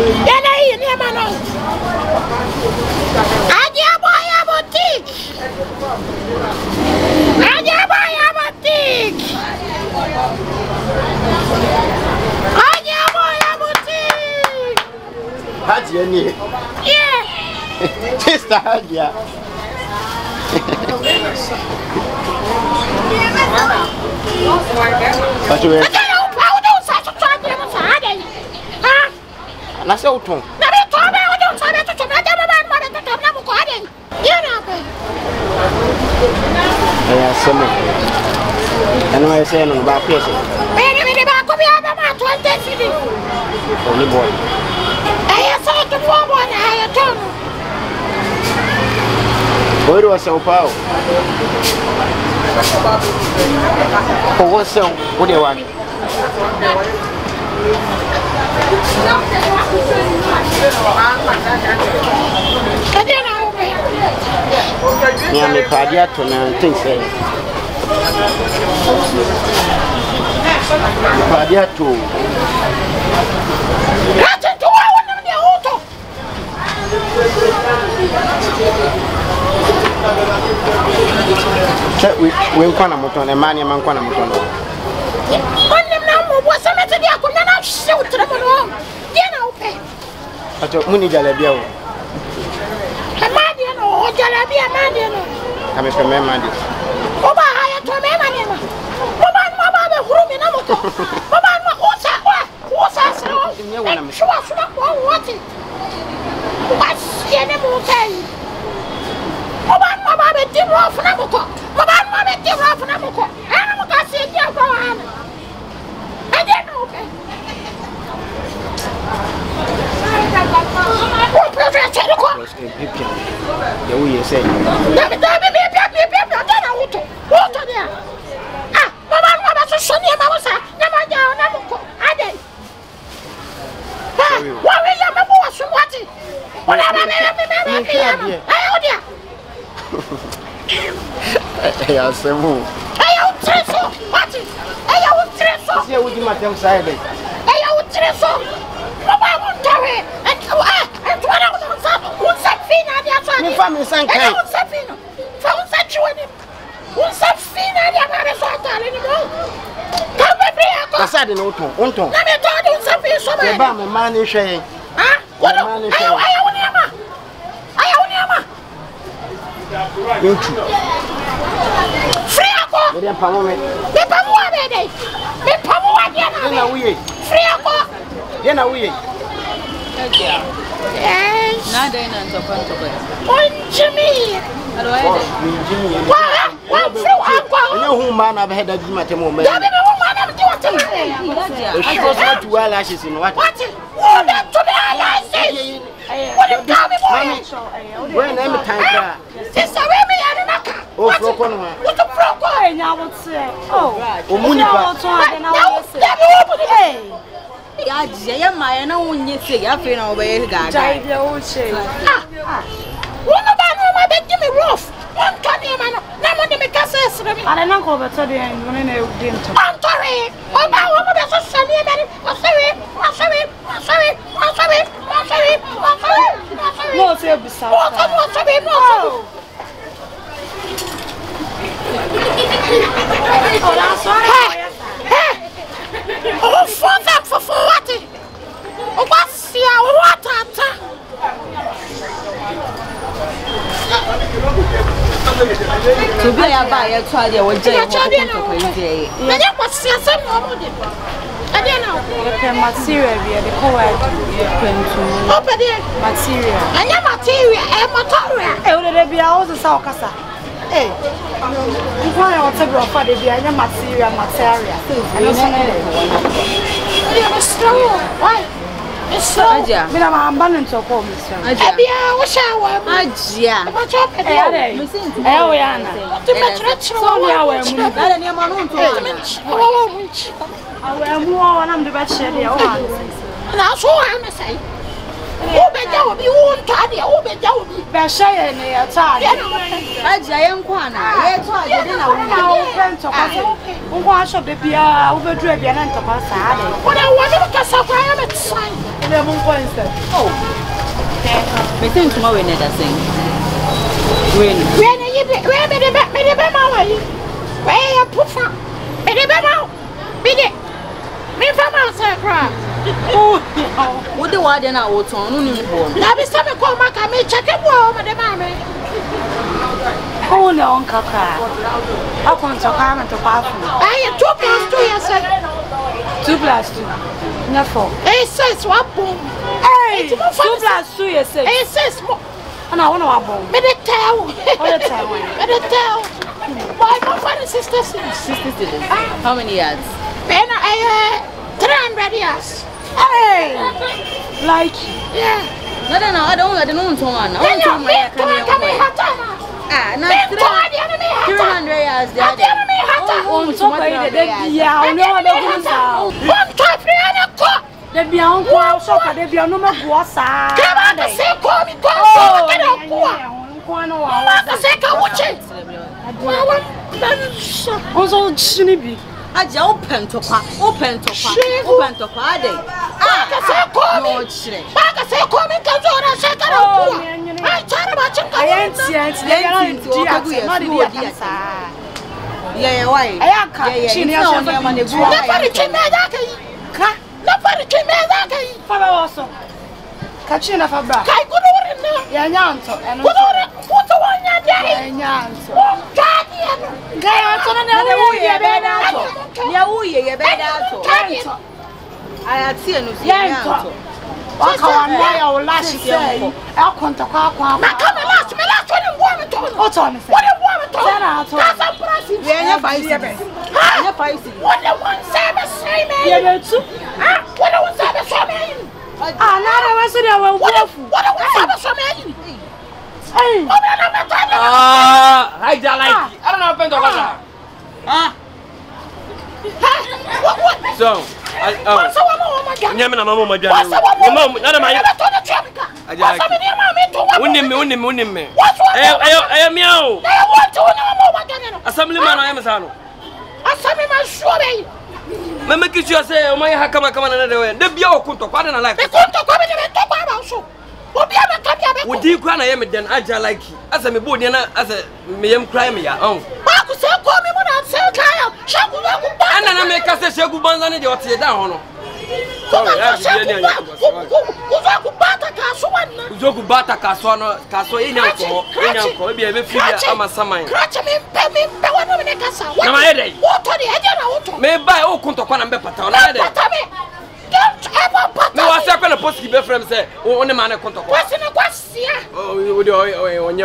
Yana yi ni ma no. Aja boya boutique. Aja boya boutique. Aja boya boutique. Haji ni. Yeah. Sister Haji. But you na se uton na be to be o don sabe to na de ba ma de to na mo ko ade ye na be ya sema ana ma se no ba pese be ba ko bi aba ma 20 cedi only boy ya sa to bo na ya to Oi do São Paulo o você o de wa minha me padia to na tem sei padia to we nkwana moto na mani ma nkwana moto no ato muni jalabia o amadi no jalabia amadi no kame pe me madi o ba haya to me madi no mo ba be huru mi na moto mo ba no o sa sro shwa ko wati o ba siene mo kai mo ba be di ro funa moto mo ba be di ro funa moto ana mo ka se di agba ana ade no okay ya uye sei ya semu se eu de matem sai bem me fa me san kai un safino fa un saccione un safino di amare sotale ni mo come prego passade no unton na me todo un safino so me ba me ma ni hwe ah wala aya uniama inchu friako me pa mo me pamu abede me pamu adia na wuye friako ye na wuye yes nada ina ntoko Jimmy Jimmy wa friako onye hu ma na be heda bi matem o me da be mo ma na di wata she was not to eyelashes in what what to the eyelashes what the mommy when am time kra sister we me ya na ka o froko no what the froko enya wote oh omuni pa ya je ya ma ya na wonye se ya fe na obaye gaga jai de o che wona ba no ma be give me rough one can you man na mo de me kasa esre mi ale na ko beto de en wona na ewde nto antori o ba wo mo be so sani e beri o sewe no se bisa o sewe ora sorry o fonda fofoati o basia o watata to be ya ba ya to ade wo je wo ko ide me ya basia se no mo de ade na o material bi de ko wa de kwentu o pede material anya material e material e o de bia o se sa o kasa eh nko ya wata bi ofa de bia anya material ano so ya no strong why so aja mi na ma amba ntoko mi so aja bia wo shawa aja ma cho pede o ya na to me trachro so ya wa mu dale ni ma no nto wo munchi awa mu o na mde ba che de o ha na so ha me sai o be ja obi wo nto ade o be ja obi be she ye ne ya ta aja ye nkwa na ye to ade de na wo na o pento ka se nko aso de bia o be dura bia na ntoko sa ade o na wo ne ka sa kwa ya me sai de mon point instead. Oh. Me think tomorrow we need that thing. When you be my way. Where you put from? Me from outside. Oh, what the word then I will turn on you. Now be some call my camera check it warm at the mammy. Oh no, Kaka. I want to come and to pass. I am 2 plus 2 years. 2 plus 2. No 4. It says what boom. Hey, 2 plus 2 years. It says more. And I want to have one. Me the tell. Why my father sisters? How many yards? 300 years. Hey, like Yeah. No, I don't want to know one. I want to know my Ah, not 300 yards. on top of it, yeah, I know what I'm they be on quite soccer, they be on no more was. Also, Shinny. I just open to pa. Ah, no, shit. Yeah, why? Kachina Fabra. Yanyanto and I don't like it. I don't know so, Nyamina mama my mom, none of my winning me. I am meow. Assemblyman, I am a son. Assemblyman, surely. Mamma, kiss you say, oh, my, come another way. The Bio Kunto, pardon, I like the Kunto coming to talk about so. Would you cry? I am then I like it. As a me bodiana, as a me am cry me, oh. Marcus, call me when I say, and then I make us a shaku banana, you're down. Zoku bata kaswano kaswa inyanko ebi ebe fia ama saman na maede me buy o kunto kwa na mbe pata na maede me wasa kwa na post be frame say one man kunto kwa wasa na kwasia o de onye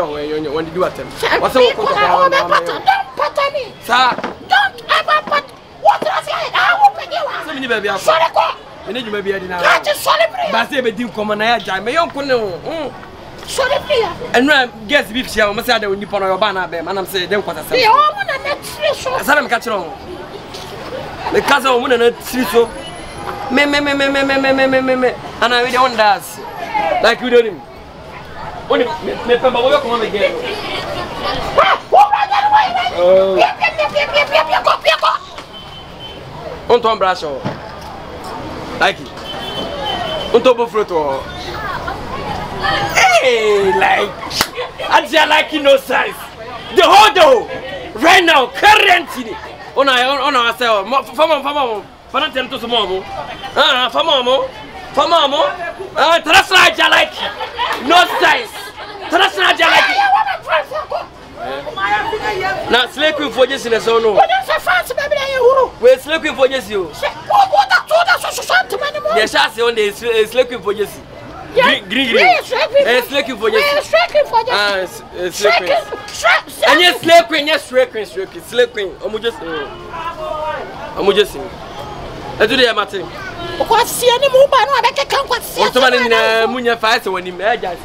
won do atem wasa o kunto kwa na pata me sa don't ever put what I say I will pay you so many baby afa ene juma bia di na ba se be din komo na ya jai me yonko ne o sorry bia enu guest beef sia o me say da oni pono yo ba na be manam say den kwata say o mo na tiri so asa me ka kire o me ka say o mo na tiri so me ana we dey on dance like we do him oni me pemba wo yo komo me get oh on ton bracho like it. On top of fruit. Hey, like I just like no size. The whole dough right now, currently. On ourselves. For them to some more. For mama. That's right, I like no size. That's right, I like now, slaking for just in a zone. We're slaking for just you. Yes, I say on the slaking for just green. Slaking for just slaking. And yes, slaking. I'm just let's do the matter. What's the animal? I can't quite see. What's the man in Munya Fight when he made us?